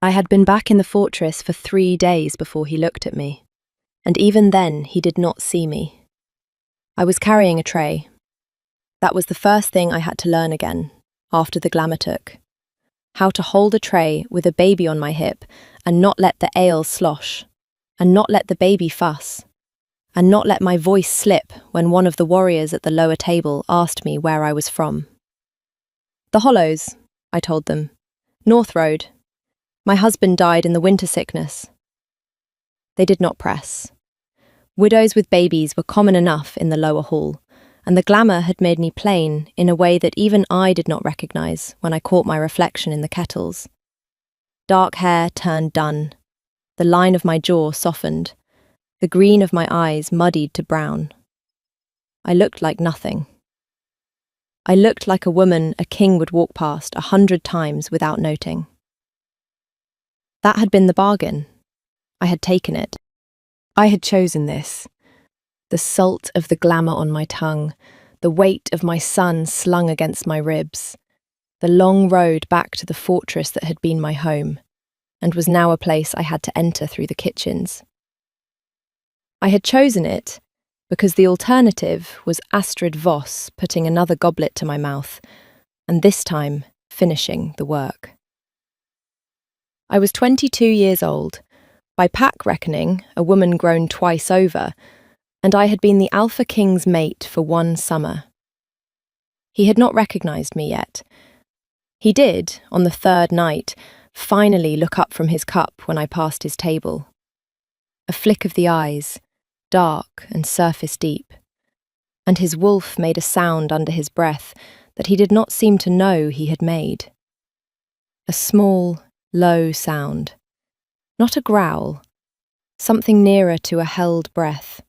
I had been back in the fortress for 3 days before he looked at me, and even then he did not see me. I was carrying a tray. That was the first thing I had to learn again, after the glamour took. How to hold a tray with a baby on my hip and not let the ale slosh, and not let the baby fuss, and not let my voice slip when one of the warriors at the lower table asked me where I was from. "The Hollows," I told them. "North Road. My husband died in the winter sickness." They did not press. Widows with babies were common enough in the lower hall, and the glamour had made me plain in a way that even I did not recognise when I caught my reflection in the kettles. Dark hair turned dun, the line of my jaw softened, the green of my eyes muddied to brown. I looked like nothing. I looked like a woman a king would walk past 100 times without noting. That had been the bargain. I had taken it. I had chosen this. The salt of the glamour on my tongue, the weight of my son slung against my ribs, the long road back to the fortress that had been my home, and was now a place I had to enter through the kitchens. I had chosen it because the alternative was Astrid Voss putting another goblet to my mouth, and this time finishing the work. I was 22 years old, by pack reckoning a woman grown twice over, and I had been the Alpha King's mate for 1 summer. He had not recognised me yet. He did, on the 3rd night, finally look up from his cup when I passed his table. A flick of the eyes, dark and surface deep, and his wolf made a sound under his breath that he did not seem to know he had made. A small, low sound. Not a growl, something nearer to a held breath.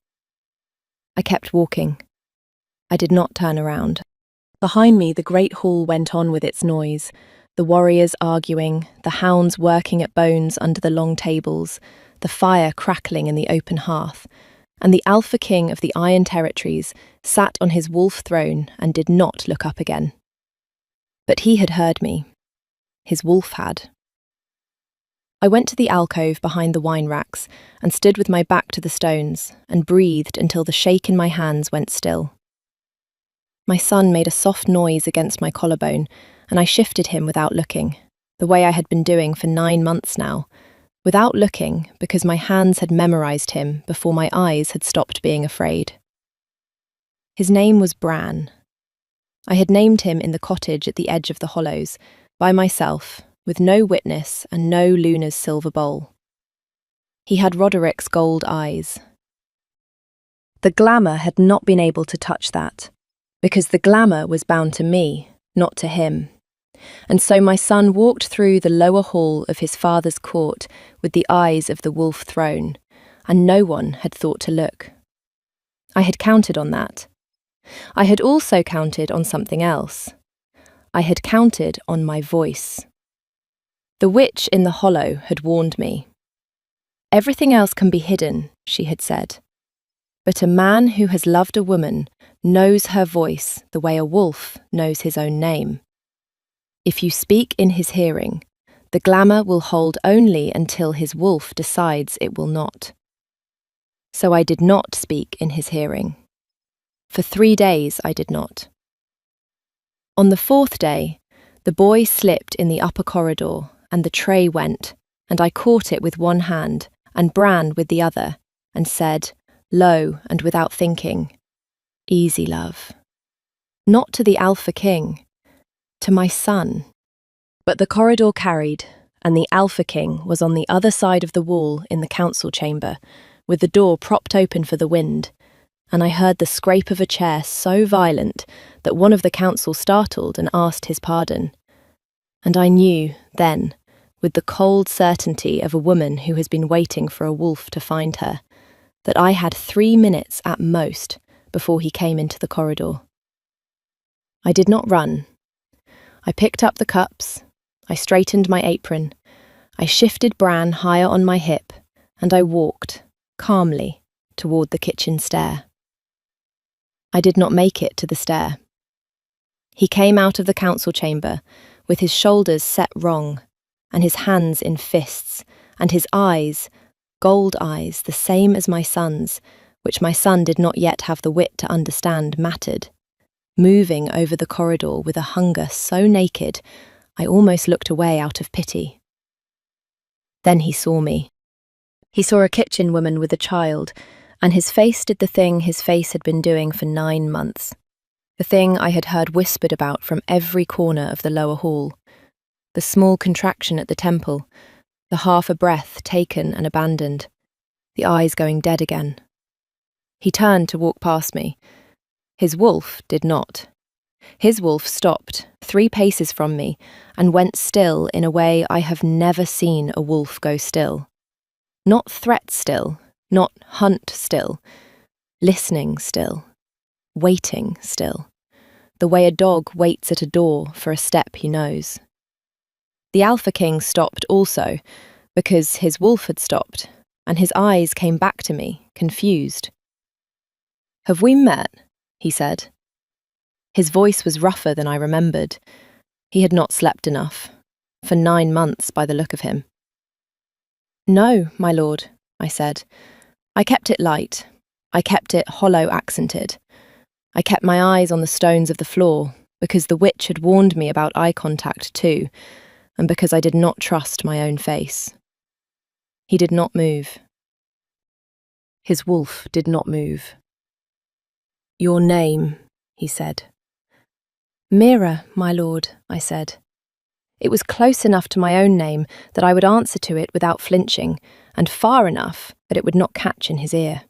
I kept walking. I did not turn around. Behind me, the great hall went on with its noise, the warriors arguing, the hounds working at bones under the long tables, the fire crackling in the open hearth, and the Alpha King of the Iron Territories sat on his wolf throne and did not look up again. But he had heard me. His wolf had. I went to the alcove behind the wine racks and stood with my back to the stones and breathed until the shake in my hands went still. My son made a soft noise against my collarbone, and I shifted him without looking, the way I had been doing for 9 months now, without looking because my hands had memorised him before my eyes had stopped being afraid. His name was Bran. I had named him in the cottage at the edge of the hollows, by myself, with no witness and no Luna's silver bowl. He had Roderick's gold eyes. The glamour had not been able to touch that, because the glamour was bound to me, not to him. And so my son walked through the lower hall of his father's court with the eyes of the wolf throne, and no one had thought to look. I had counted on that. I had also counted on something else. I had counted on my voice. The witch in the hollow had warned me. "Everything else can be hidden," she had said. "But a man who has loved a woman knows her voice the way a wolf knows his own name. If you speak in his hearing, the glamour will hold only until his wolf decides it will not." So I did not speak in his hearing. For 3 days I did not. On the 4th day, the boy slipped in the upper corridor, and the tray went, and I caught it with one hand, and Bran with the other, and said, low and without thinking, "Easy, love." Not to the Alpha King, to my son. But the corridor carried, and the Alpha King was on the other side of the wall in the council chamber, with the door propped open for the wind, and I heard the scrape of a chair so violent that one of the council startled and asked his pardon. And I knew, then, with the cold certainty of a woman who has been waiting for a wolf to find her, that I had 3 minutes at most before he came into the corridor. I did not run. I picked up the cups, I straightened my apron, I shifted Bran higher on my hip, and I walked, calmly, toward the kitchen stair. I did not make it to the stair. He came out of the council chamber, with his shoulders set wrong, and his hands in fists, and his eyes, gold eyes, the same as my son's, which my son did not yet have the wit to understand mattered, moving over the corridor with a hunger so naked I almost looked away out of pity. Then he saw me. He saw a kitchen woman with a child, and his face did the thing his face had been doing for 9 months, the thing I had heard whispered about from every corner of the lower hall, the small contraction at the temple, the half a breath taken and abandoned, the eyes going dead again. He turned to walk past me. His wolf did not. His wolf stopped 3 paces from me and went still in a way I have never seen a wolf go still. Not threat still, not hunt still, listening still, waiting still, the way a dog waits at a door for a step he knows. The Alpha King stopped also, because his wolf had stopped, and his eyes came back to me, confused. "Have we met?" he said. His voice was rougher than I remembered. He had not slept enough, for 9 months by the look of him. "No, my lord," I said. I kept it light. I kept it hollow-accented. I kept my eyes on the stones of the floor, because the witch had warned me about eye contact too, and because I did not trust my own face. He did not move. His wolf did not move. "Your name," he said. "Mira, my lord," I said. It was close enough to my own name that I would answer to it without flinching, and far enough that it would not catch in his ear.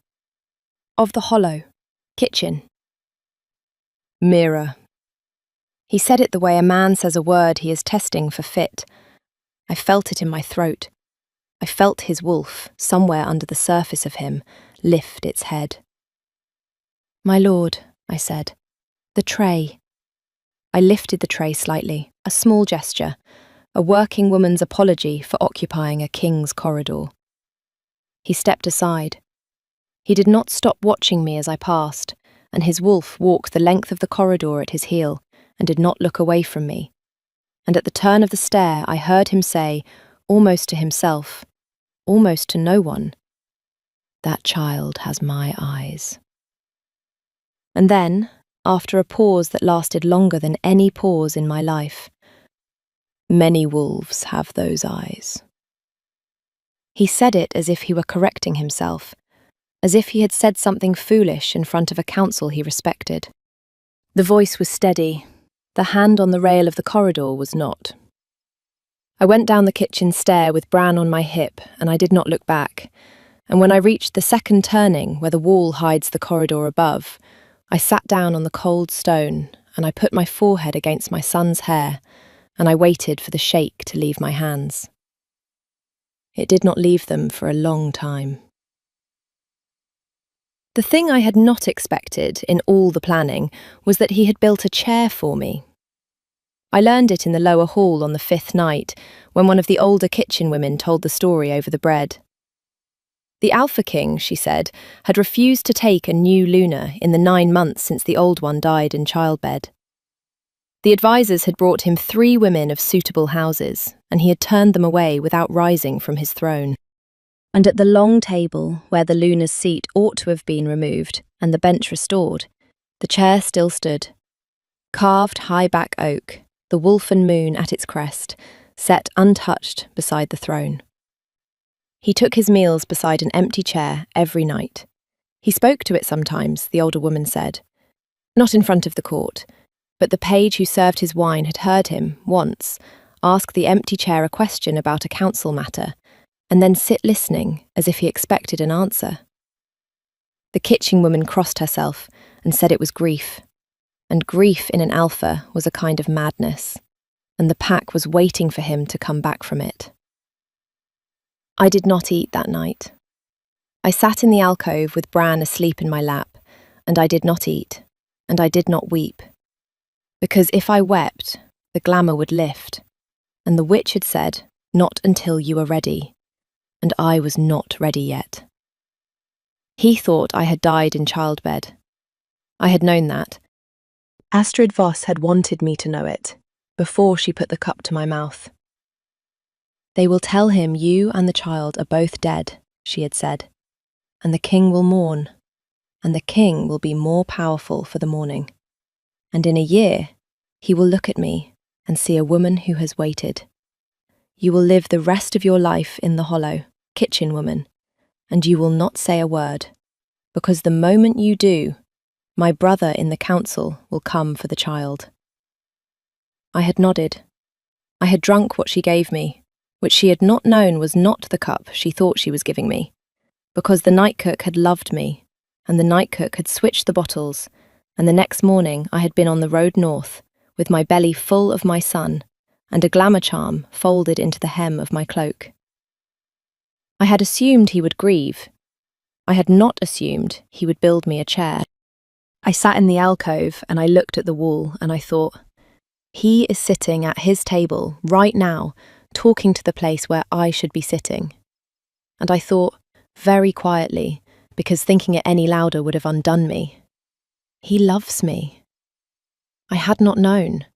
"Of the Hollow, kitchen." "Mira." He said it the way a man says a word he is testing for fit. I felt it in my throat. I felt his wolf, somewhere under the surface of him, lift its head. "My lord," I said, "the tray." I lifted the tray slightly, a small gesture, a working woman's apology for occupying a king's corridor. He stepped aside. He did not stop watching me as I passed, and his wolf walked the length of the corridor at his heel and did not look away from me. And at the turn of the stair I heard him say, almost to himself, almost to no one, "That child has my eyes." And then, after a pause that lasted longer than any pause in my life, "Many wolves have those eyes." He said it as if he were correcting himself, as if he had said something foolish in front of a council he respected. The voice was steady. The hand on the rail of the corridor was not. I went down the kitchen stair with Bran on my hip, and I did not look back. And when I reached the second turning where the wall hides the corridor above, I sat down on the cold stone, and I put my forehead against my son's hair, and I waited for the shake to leave my hands. It did not leave them for a long time. The thing I had not expected in all the planning was that he had built a chair for me. I learned it in the lower hall on the 5th night, when one of the older kitchen women told the story over the bread. The Alpha King, she said, had refused to take a new Luna in the 9 months since the old one died in childbed. The advisors had brought him 3 women of suitable houses, and he had turned them away without rising from his throne. And at the long table, where the Luna's seat ought to have been removed and the bench restored, the chair still stood. Carved high-back oak, the wolf and moon at its crest, set untouched beside the throne. He took his meals beside an empty chair every night. He spoke to it sometimes, the older woman said. Not in front of the court, but the page who served his wine had heard him, once, ask the empty chair a question about a council matter, and then sit listening as if he expected an answer. The kitchen woman crossed herself and said it was grief, and grief in an alpha was a kind of madness, and the pack was waiting for him to come back from it. I did not eat that night. I sat in the alcove with Bran asleep in my lap, and I did not eat, and I did not weep, because if I wept, the glamour would lift, and the witch had said, "Not until you are ready," and I was not ready yet. He thought I had died in childbed. I had known that. Astrid Voss had wanted me to know it, before she put the cup to my mouth. "They will tell him you and the child are both dead," she had said, "and the king will mourn, and the king will be more powerful for the mourning. And in a year, he will look at me and see a woman who has waited. You will live the rest of your life in the hollow, kitchen woman, and you will not say a word, because the moment you do, my brother in the council will come for the child." I had nodded. I had drunk what she gave me, which she had not known was not the cup she thought she was giving me, because the night cook had loved me, and the night cook had switched the bottles, and the next morning I had been on the road north, with my belly full of my son, and a glamour charm folded into the hem of my cloak. I had assumed he would grieve. I had not assumed he would build me a chair. I sat in the alcove and I looked at the wall and I thought, he is sitting at his table right now, talking to the place where I should be sitting. And I thought, very quietly, because thinking it any louder would have undone me, he loves me. I had not known.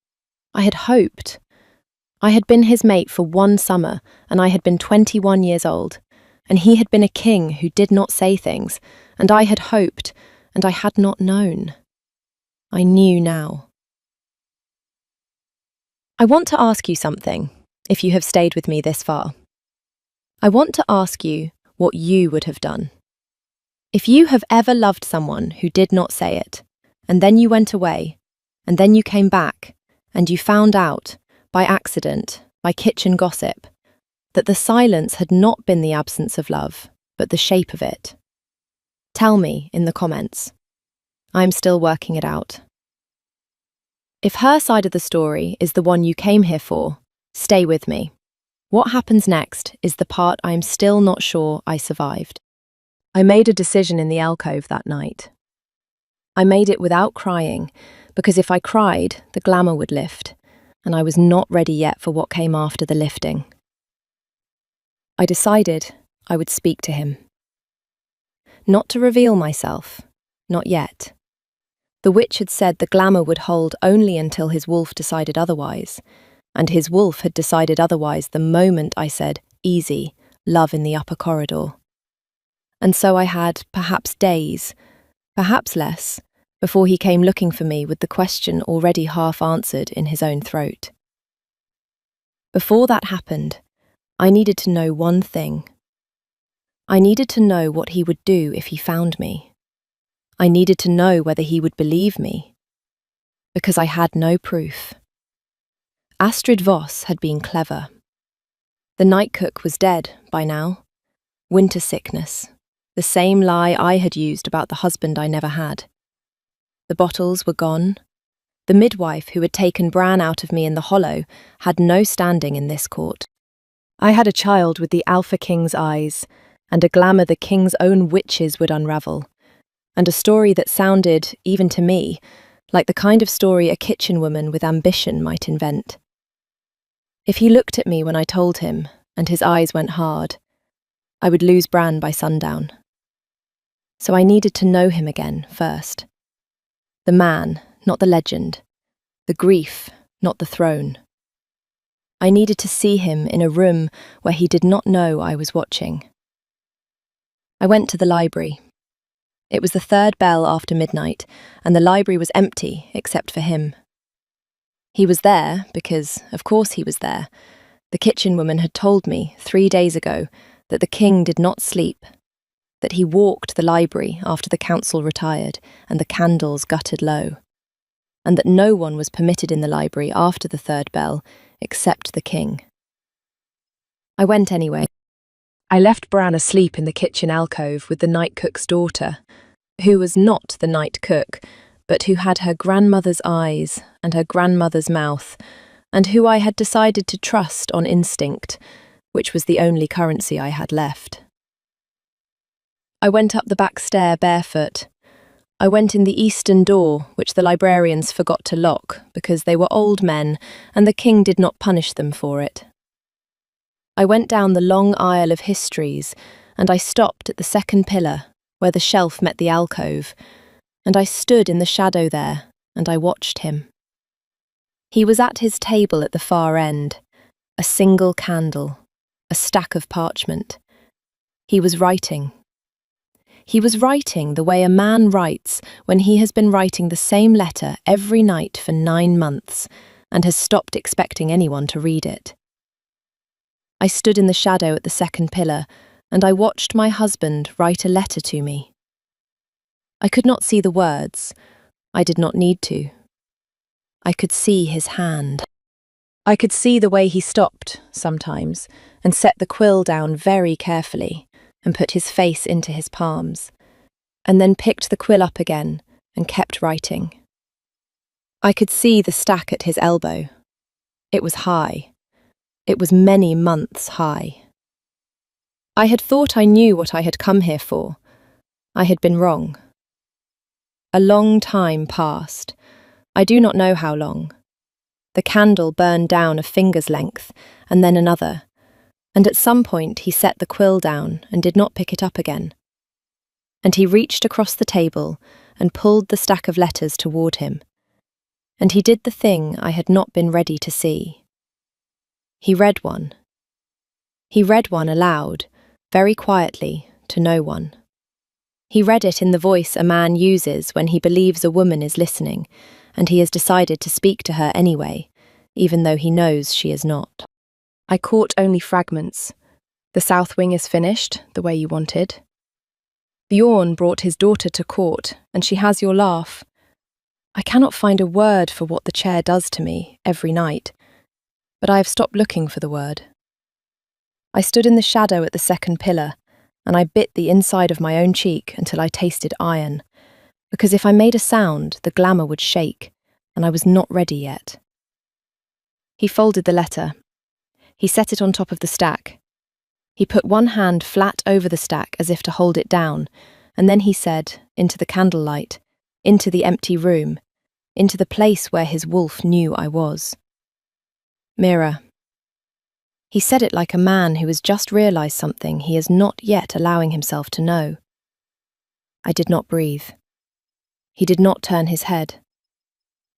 I had hoped. I had been his mate for one summer, and I had been 21 years old, and he had been a king who did not say things, and I had hoped, and I had not known. I knew now. I want to ask you something, if you have stayed with me this far. I want to ask you what you would have done. If you have ever loved someone who did not say it, and then you went away, and then you came back, and you found out, by accident, by kitchen gossip, that the silence had not been the absence of love, but the shape of it. Tell me in the comments. I'm still working it out. If her side of the story is the one you came here for, stay with me. What happens next is the part I'm still not sure I survived. I made a decision in the alcove that night. I made it without crying, because if I cried, the glamour would lift, and I was not ready yet for what came after the lifting. I decided I would speak to him. Not to reveal myself, not yet. The witch had said the glamour would hold only until his wolf decided otherwise, and his wolf had decided otherwise the moment I said, "Easy, love in the upper corridor." And so I had perhaps days, perhaps less, before he came looking for me with the question already half answered in his own throat. Before that happened, I needed to know one thing. I needed to know what he would do if he found me. I needed to know whether he would believe me, because I had no proof. Astrid Voss had been clever. The night cook was dead by now. Winter sickness, the same lie I had used about the husband I never had. The bottles were gone. The midwife who had taken Bran out of me in the hollow had no standing in this court. I had a child with the Alpha King's eyes, and a glamour the king's own witches would unravel, and a story that sounded, even to me, like the kind of story a kitchen woman with ambition might invent. If he looked at me when I told him, and his eyes went hard, I would lose Bran by sundown. So I needed to know him again first. The man, not the legend. The grief, not the throne. I needed to see him in a room where he did not know I was watching. I went to the library. It was the third bell after midnight, and the library was empty except for him. He was there because, of course he was there. The kitchen woman had told me 3 days ago that the king did not sleep, that he walked the library after the council retired and the candles guttered low, and that no one was permitted in the library after the third bell except the king. I went anyway. I left Bran asleep in the kitchen alcove with the night cook's daughter, who was not the night cook, but who had her grandmother's eyes and her grandmother's mouth, and who I had decided to trust on instinct, which was the only currency I had left. I went up the back stair barefoot. I went in the eastern door, which the librarians forgot to lock because they were old men and the king did not punish them for it. I went down the long aisle of histories, and I stopped at the second pillar, where the shelf met the alcove, and I stood in the shadow there, and I watched him. He was at his table at the far end, a single candle, a stack of parchment. He was writing. He was writing the way a man writes when he has been writing the same letter every night for 9 months and has stopped expecting anyone to read it. I stood in the shadow at the second pillar and I watched my husband write a letter to me. I could not see the words. I did not need to. I could see his hand. I could see the way he stopped, sometimes, and set the quill down very carefully and put his face into his palms, and then picked the quill up again and kept writing. I could see the stack at his elbow. It was high. It was many months high. I had thought I knew what I had come here for. I had been wrong. A long time passed. I do not know how long. The candle burned down a finger's length, and then another, and at some point he set the quill down and did not pick it up again. And he reached across the table and pulled the stack of letters toward him. And he did the thing I had not been ready to see. He read one. He read one aloud, very quietly, to no one. He read it in the voice a man uses when he believes a woman is listening, and he has decided to speak to her anyway, even though he knows she is not. I caught only fragments. The south wing is finished, the way you wanted. Bjorn brought his daughter to court, and she has your laugh. I cannot find a word for what the chair does to me every night, but I have stopped looking for the word. I stood in the shadow at the second pillar, and I bit the inside of my own cheek until I tasted iron, because if I made a sound, the glamour would shake, and I was not ready yet. He folded the letter. He set it on top of the stack. He put one hand flat over the stack as if to hold it down, and then he said, into the candlelight, into the empty room, into the place where his wolf knew I was. Mirror. He said it like a man who has just realised something he is not yet allowing himself to know. I did not breathe. He did not turn his head.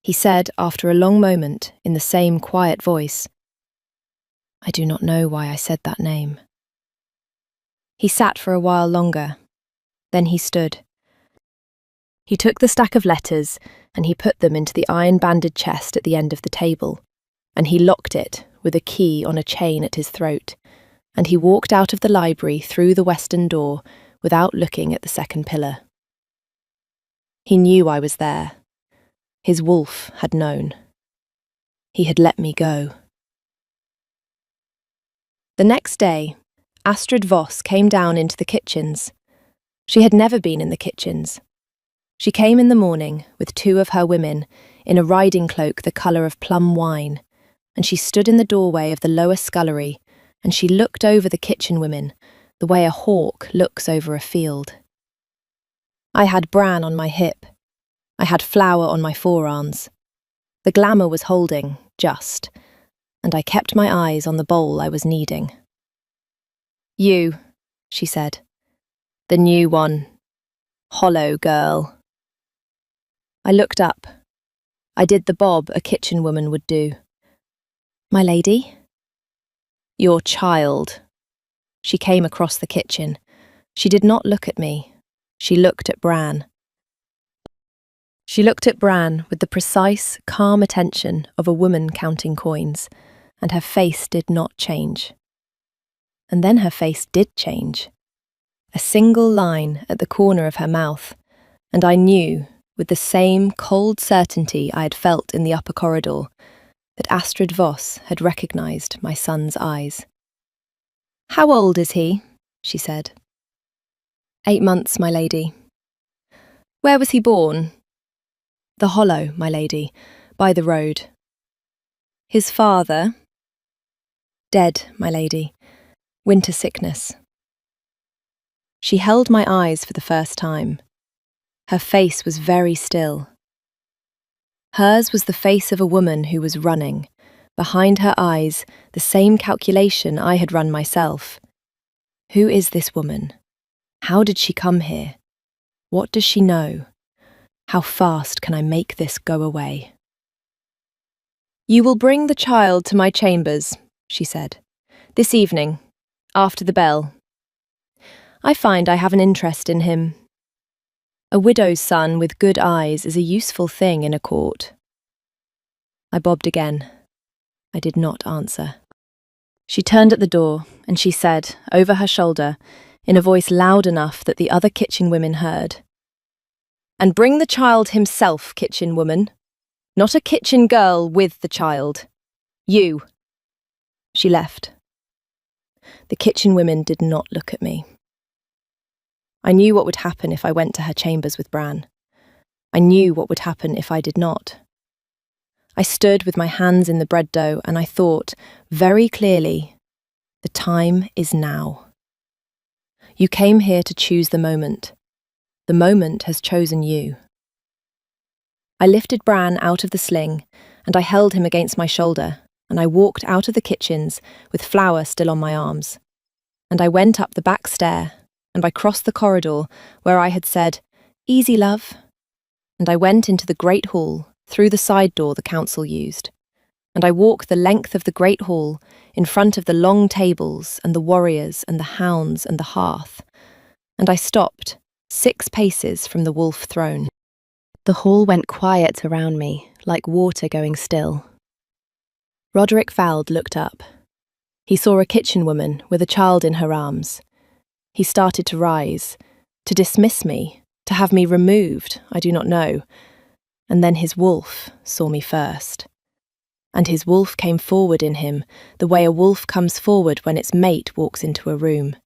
He said, after a long moment, in the same quiet voice, I do not know why I said that name. He sat for a while longer. Then he stood. He took the stack of letters and he put them into the iron-banded chest at the end of the table, and he locked it with a key on a chain at his throat, and he walked out of the library through the western door without looking at the second pillar. He knew I was there. His wolf had known. He had let me go. The next day, Astrid Voss came down into the kitchens. She had never been in the kitchens. She came in the morning with 2 of her women in a riding cloak the colour of plum wine, and she stood in the doorway of the lower scullery, and she looked over the kitchen women the way a hawk looks over a field. I had bran on my hip. I had flour on my forearms. The glamour was holding, just, and I kept my eyes on the bowl I was kneading. You, she said. The new one. Hollow girl. I looked up. I did the bob a kitchen woman would do. My lady? Your child. She came across the kitchen. She did not look at me. She looked at Bran. She looked at Bran with the precise, calm attention of a woman counting coins, and her face did not change. And then her face did change. A single line at the corner of her mouth, and I knew, with the same cold certainty I had felt in the upper corridor, that Astrid Voss had recognised my son's eyes. How old is he? She said. 8 months, my lady. Where was he born? The Hollow, my lady, by the road. His father? Dead, my lady. Winter sickness. She held my eyes for the first time. Her face was very still. Hers was the face of a woman who was running, behind her eyes the same calculation I had run myself. Who is this woman? How did she come here? What does she know? How fast can I make this go away? You will bring the child to my chambers, she said, this evening, After the bell. I find I have an interest in him. A widow's son with good eyes is a useful thing in a court. I bobbed again. I did not answer. She turned at the door, and she said, over her shoulder, in a voice loud enough that the other kitchen women heard, "And bring the child himself, kitchen woman. Not a kitchen girl with the child. You." She left. The kitchen women did not look at me. I knew what would happen if I went to her chambers with Bran. I knew what would happen if I did not. I stood with my hands in the bread dough and I thought, very clearly, the time is now. You came here to choose the moment. The moment has chosen you. I lifted Bran out of the sling and I held him against my shoulder and I walked out of the kitchens with Flower still on my arms. And I went up the back stair and I crossed the corridor where I had said, "Easy, love." And I went into the great hall through the side door the council used. And I walked the length of the great hall in front of the long tables and the warriors and the hounds and the hearth. And I stopped 6 paces from the wolf throne. The hall went quiet around me, like water going still. Roderick Vald looked up. He saw a kitchen woman with a child in her arms. He started to rise, to dismiss me, to have me removed, I do not know. And then his wolf saw me first. And his wolf came forward in him, the way a wolf comes forward when its mate walks into a room.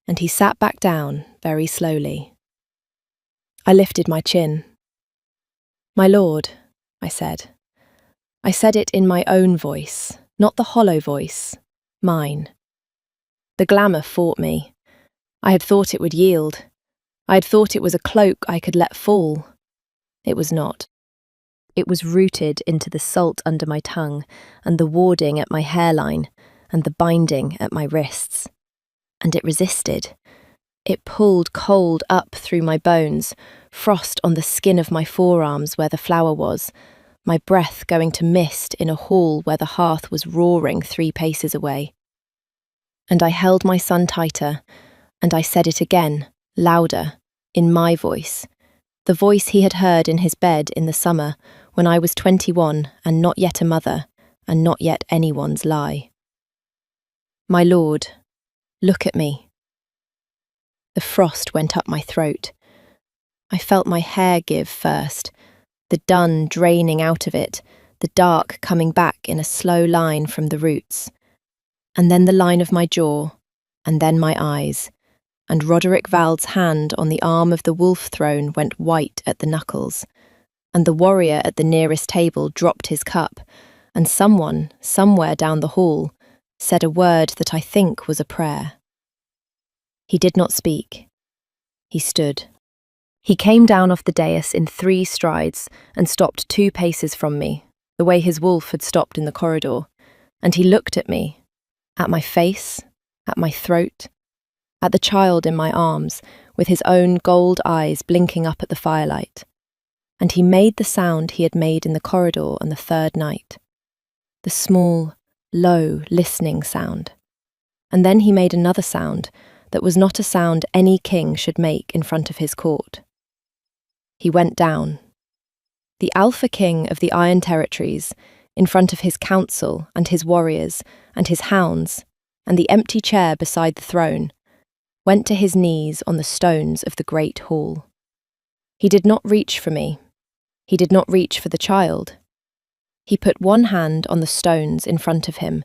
And he sat back down very slowly. I lifted my chin. "My lord," I said. I said it in my own voice, not the hollow voice, mine. The glamour fought me. I had thought it would yield. I had thought it was a cloak I could let fall. It was not. It was rooted into the salt under my tongue, and the warding at my hairline, and the binding at my wrists. And it resisted. It pulled cold up through my bones, frost on the skin of my forearms where the flower was, my breath going to mist in a hall where the hearth was roaring 3 paces away. And I held my son tighter, and I said it again, louder, in my voice, the voice he had heard in his bed in the summer when I was 21 and not yet a mother, and not yet anyone's lie. "My lord, look at me." The frost went up my throat. I felt my hair give first, the dun draining out of it, the dark coming back in a slow line from the roots, and then the line of my jaw, and then my eyes, and Roderick Vald's hand on the arm of the wolf throne went white at the knuckles, and the warrior at the nearest table dropped his cup, and someone, somewhere down the hall, said a word that I think was a prayer. He did not speak. He stood. He came down off the dais in 3 strides and stopped 2 paces from me, the way his wolf had stopped in the corridor, and he looked at me, at my face, at my throat, at the child in my arms, with his own gold eyes blinking up at the firelight. And he made the sound he had made in the corridor on the 3rd night. The small, low, listening sound. And then he made another sound that was not a sound any king should make in front of his court. He went down. The Alpha King of the Iron Territories, in front of his council and his warriors and his hounds, and the empty chair beside the throne, went to his knees on the stones of the great hall. He did not reach for me. He did not reach for the child. He put one hand on the stones in front of him,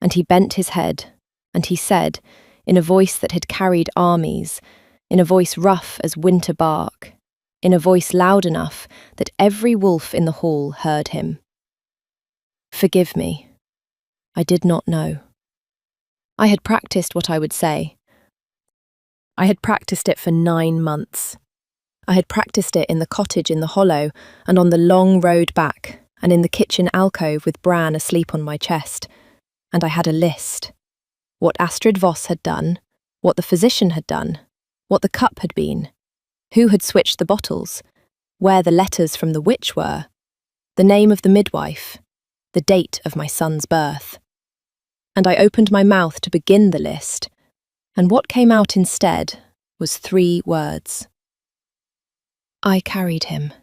and he bent his head, and he said, in a voice that had carried armies, in a voice rough as winter bark, in a voice loud enough that every wolf in the hall heard him. "Forgive me. I did not know." I had practiced what I would say. I had practiced it for 9 months. I had practiced it in the cottage in the hollow, and on the long road back, and in the kitchen alcove with Bran asleep on my chest. And I had a list. What Astrid Voss had done, what the physician had done, what the cup had been, who had switched the bottles, where the letters from the witch were, the name of the midwife, the date of my son's birth. and I opened my mouth to begin the list, and what came out instead was 3 words. I carried him.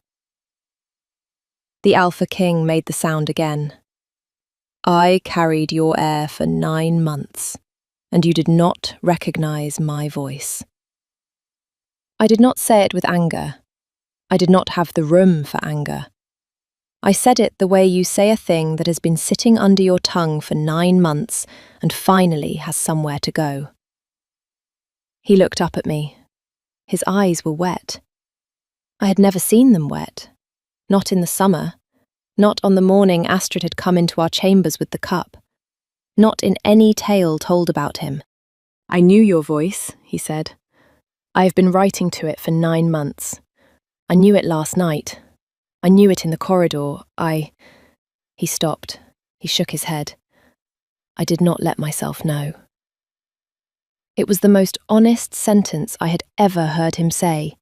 The Alpha King made the sound again. I carried your heir for 9 months, and you did not recognize my voice. I did not say it with anger. I did not have the room for anger. I said it the way you say a thing that has been sitting under your tongue for 9 months and finally has somewhere to go. He looked up at me. His eyes were wet. I had never seen them wet. Not in the summer. Not on the morning Astrid had come into our chambers with the cup. Not in any tale told about him. I knew your voice, he said. I have been writing to it for 9 months. I knew it last night. I knew it in the corridor. He stopped. He shook his head. I did not let myself know. It was the most honest sentence I had ever heard him say.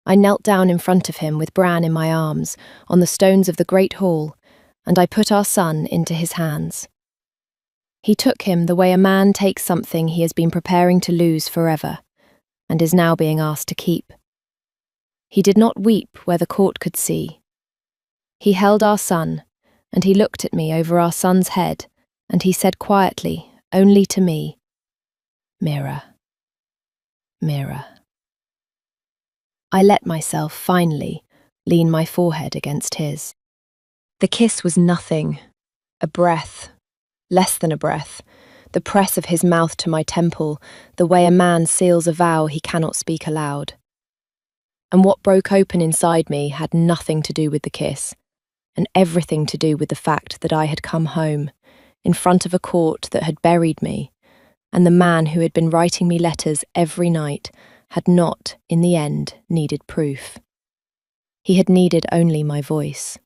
I knelt down in front of him with Bran in my arms, on the stones of the great hall, and I put our son into his hands. He took him the way a man takes something he has been preparing to lose forever, and is now being asked to keep. He did not weep where the court could see. He held our son, and he looked at me over our son's head, and he said quietly, only to me, Mirror, mirror. I let myself, finally, lean my forehead against his. The kiss was nothing, a breath, less than a breath, the press of his mouth to my temple, the way a man seals a vow he cannot speak aloud. And what broke open inside me had nothing to do with the kiss, and everything to do with the fact that I had come home, in front of a court that had buried me, and the man who had been writing me letters every night had not, in the end, needed proof. He had needed only my voice.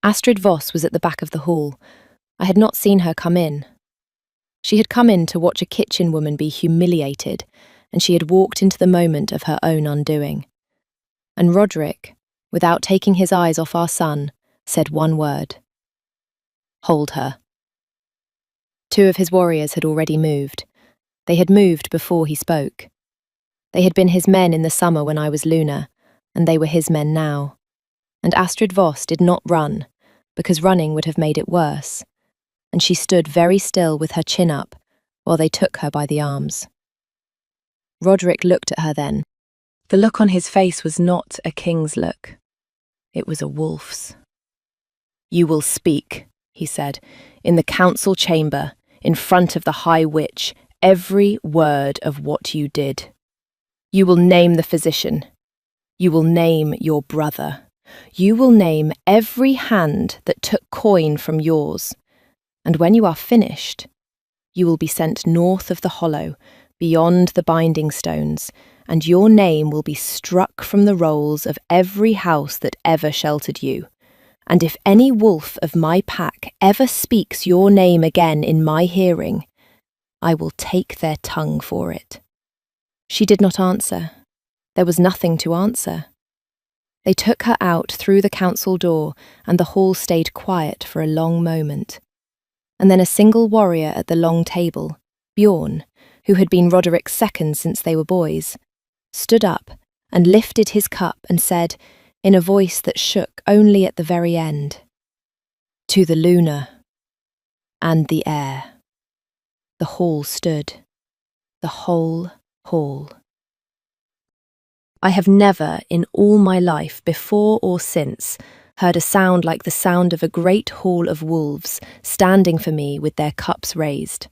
Astrid Voss was at the back of the hall. I had not seen her come in. She had come in to watch a kitchen woman be humiliated, and she had walked into the moment of her own undoing. And Roderick, without taking his eyes off our son, said one word. Hold her. 2 of his warriors had already moved. They had moved before he spoke. They had been his men in the summer when I was Luna, and they were his men now. And Astrid Voss did not run, because running would have made it worse, and she stood very still with her chin up while they took her by the arms. Roderick looked at her then. The look on his face was not a king's look. It was a wolf's. You will speak, he said, in the council chamber, in front of the High Witch, every word of what you did. You will name the physician. You will name your brother. You will name every hand that took coin from yours. And when you are finished, you will be sent north of the hollow, beyond the binding stones, and your name will be struck from the rolls of every house that ever sheltered you. And if any wolf of my pack ever speaks your name again in my hearing, I will take their tongue for it. She did not answer. There was nothing to answer. They took her out through the council door, and the hall stayed quiet for a long moment. And then a single warrior at the long table, Bjorn, who had been Roderick's second since they were boys, stood up and lifted his cup and said, in a voice that shook only at the very end, To the Luna and the Heir. The hall stood, the whole hall. I have never, in all my life, before or since, heard a sound like the sound of a great hall of wolves standing for me with their cups raised.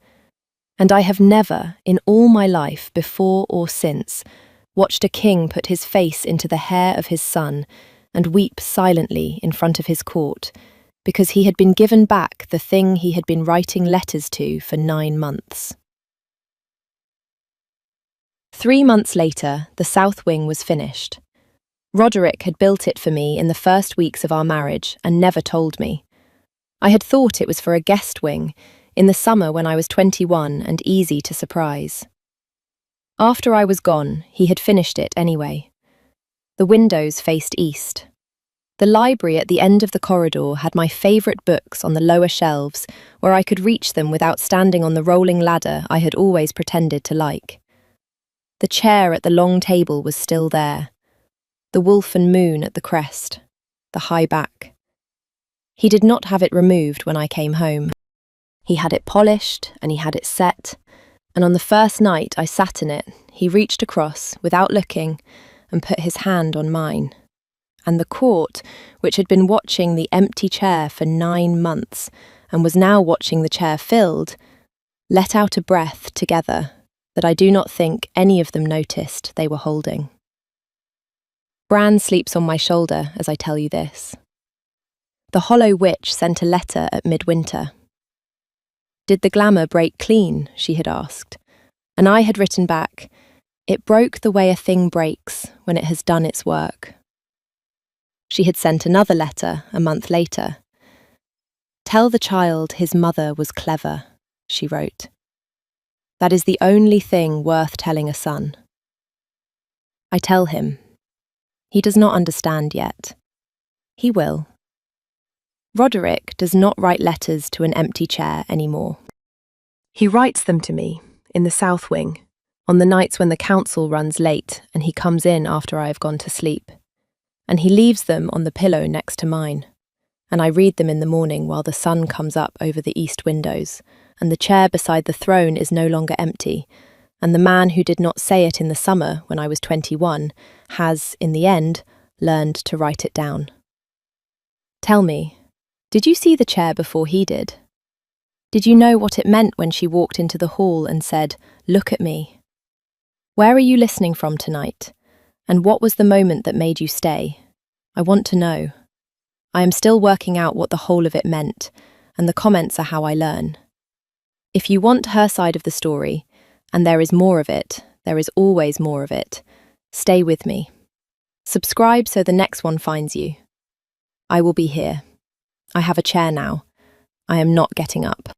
And I have never, in all my life, before or since, watched a king put his face into the hair of his son and weep silently in front of his court, because he had been given back the thing he had been writing letters to for 9 months. 3 months later, the south wing was finished. Roderick had built it for me in the first weeks of our marriage and never told me. I had thought it was for a guest wing, in the summer when I was 21 and easy to surprise. After I was gone, he had finished it anyway. The windows faced east. The library at the end of the corridor had my favourite books on the lower shelves, where I could reach them without standing on the rolling ladder I had always pretended to like. The chair at the long table was still there, the wolf and moon at the crest, the high back. He did not have it removed when I came home. He had it polished and he had it set, and on the first night I sat in it, he reached across, without looking, and put his hand on mine. And the court, which had been watching the empty chair for 9 months and was now watching the chair filled, let out a breath together that I do not think any of them noticed they were holding. Bran sleeps on my shoulder as I tell you this. The Hollow Witch sent a letter at midwinter. Did the glamour break clean, she had asked, and I had written back, it broke the way a thing breaks when it has done its work. She had sent another letter a month later. Tell the child his mother was clever, she wrote. That is the only thing worth telling a son. I tell him. He does not understand yet. He will. Roderick does not write letters to an empty chair anymore. He writes them to me, in the south wing, on the nights when the council runs late and he comes in after I have gone to sleep. And he leaves them on the pillow next to mine, and I read them in the morning while the sun comes up over the east windows, and the chair beside the throne is no longer empty, and the man who did not say it in the summer when I was 21 has, in the end, learned to write it down. Tell me, did you see the chair before he did? Did you know what it meant when she walked into the hall and said, "Look at me"? Where are you listening from tonight? And what was the moment that made you stay? I want to know. I am still working out what the whole of it meant, and the comments are how I learn. If you want her side of the story, and there is more of it, there is always more of it, stay with me. Subscribe so the next one finds you. I will be here. I have a chair now. I am not getting up.